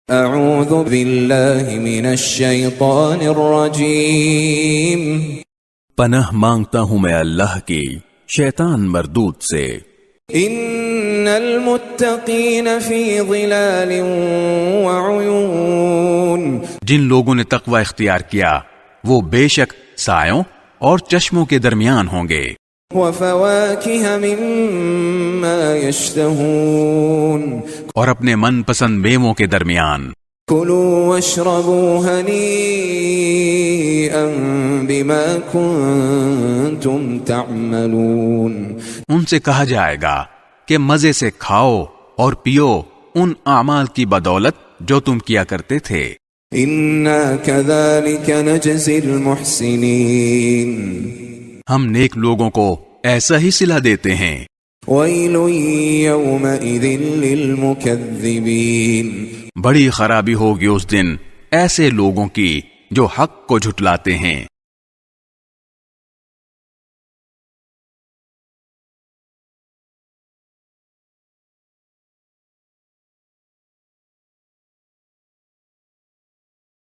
اعوذ باللہ من الشیطان الرجیم، پناہ مانگتا ہوں میں اللہ کی شیطان مردود سے۔ ان المتقین فی ظلال وعیون، جن لوگوں نے تقوی اختیار کیا وہ بے شک سایوں اور چشموں کے درمیان ہوں گے۔ وفواکہ مما یشتہون، اور اپنے من پسند میووں کے درمیان۔ کلوا واشربوا ہنیئا بما کنتم تعملون، ان سے کہا جائے گا کہ مزے سے کھاؤ اور پیو ان اعمال کی بدولت جو تم کیا کرتے تھے۔ انا کذالک نجزی المحسنین، ہم نیک لوگوں کو ایسا ہی صلہ دیتے ہیں۔ ویل یومئذ للمکذبین، بڑی خرابی ہوگی اس دن ایسے لوگوں کی جو حق کو جھٹلاتے ہیں۔